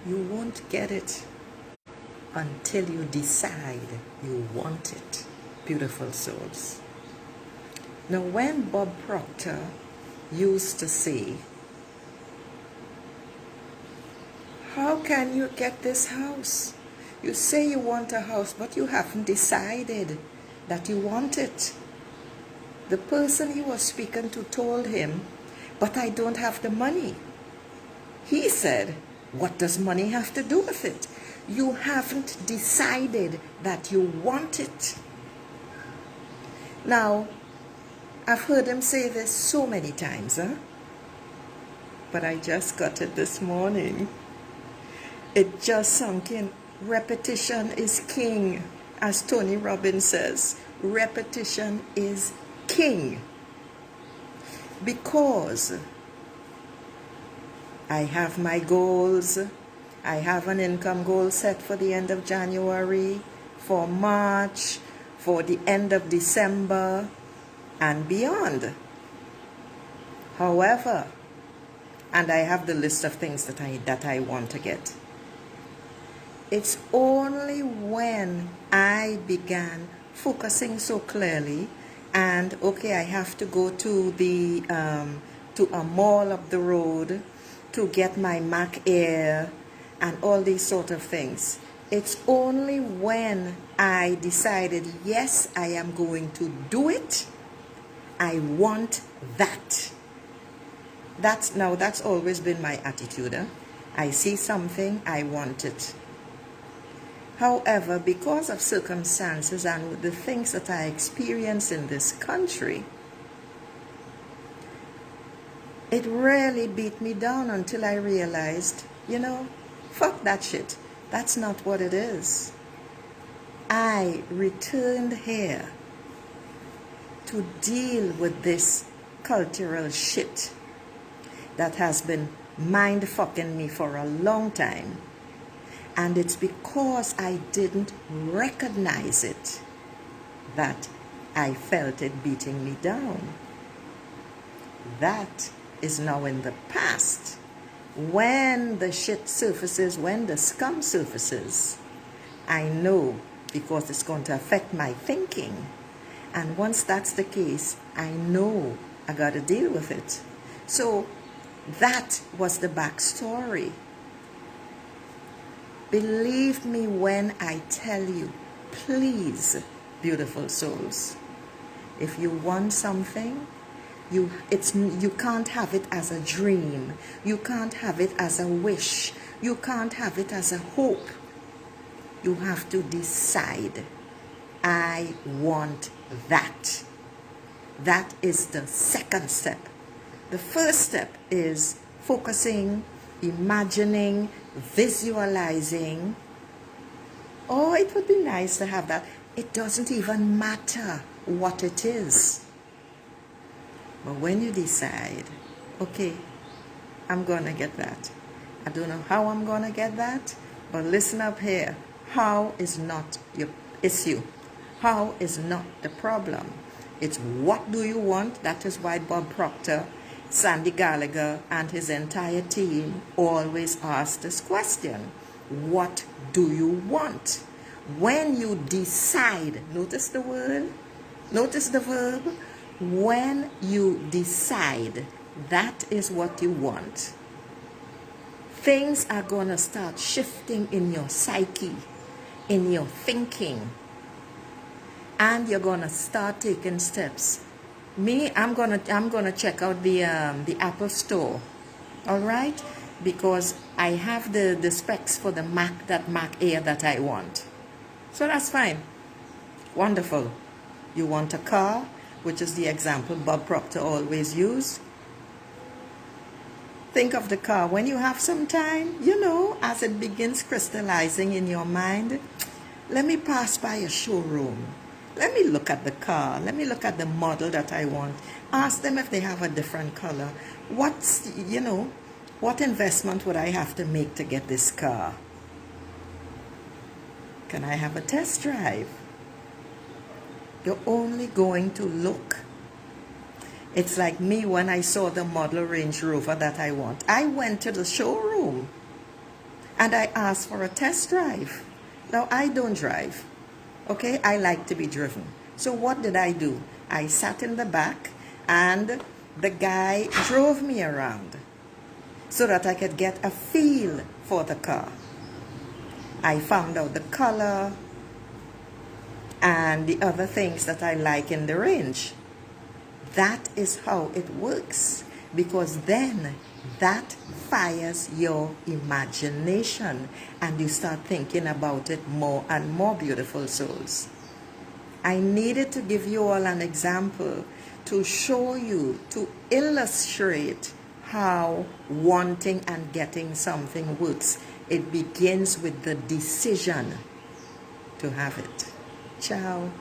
You won't get it until you decide you want it, beautiful souls. Now, when Bob Proctor used to say, how can you get this house? You say you want a house, but you haven't decided that you want it. The person he was speaking to told him, but I don't have the money. He said, what does money have to do with it? You haven't decided that you want it. Now, I've heard him say this so many times, but I just got it this morning. It just sunk in. Repetition is king. As Tony Robbins says, repetition is king. Because I have my goals. I have an income goal set for the end of January, for March, for the end of December, and beyond. However, and I have the list of things that I want to get. It's only when I began focusing so clearly, and okay, I have to go to the to a mall up the road to get my Mac Air and all these sort of things. It's only when I decided, yes, I am going to do it. I want that. That's always been my attitude. I see something, I want it. However, because of circumstances and the things that I experience in this country, it really beat me down until I realized, fuck that shit. That's not what it is. I returned here to deal with this cultural shit that has been mind-fucking me for a long time. And it's because I didn't recognize it that I felt it beating me down. That is now in the past. When the shit surfaces, when the scum surfaces, I know because it's going to affect my thinking. And once that's the case, I know I got to deal with it. So that was the backstory. Believe me when I tell you, please, beautiful souls, if you want something, you can't have it as a dream. You can't have it as a wish. You can't have it as a hope. You have to decide, I want that. That is the second step. The first step is focusing, imagining, visualizing. Oh, it would be nice to have that. It doesn't even matter what it is. But when you decide, okay, I'm going to get that. I don't know how I'm going to get that, but listen up here. How is not your issue. How is not the problem. It's what do you want. That is why Bob Proctor, Sandy Gallagher, and his entire team always ask this question. What do you want? When you decide, notice the word, notice the verb, when you decide that is what you want, things are going to start shifting in your psyche, in your thinking, and you're going to start taking steps. Me, I'm gonna check out the Apple Store, all right, because I have the specs for the Mac Air that I want. So that's fine. Wonderful. You want a car, which is the example Bob Proctor always used. Think of the car when you have some time, as it begins crystallizing in your mind. Let me pass by a showroom. Let me look at the car. Let me look at the model that I want. Ask them if they have a different color. What investment would I have to make to get this car? Can I have a test drive? You're only going to look. It's like me when I saw the model Range Rover that I want. I went to the showroom. And I asked for a test drive. Now, I don't drive. Okay, I like to be driven. So what did I do? I sat in the back and the guy drove me around so that I could get a feel for the car. I found out the color and the other things that I like in the range. That is how it works, because then that fires your imagination and you start thinking about it more and more, beautiful souls. I needed to give you all an example to show you, to illustrate how wanting and getting something works. It begins with the decision to have it. Ciao.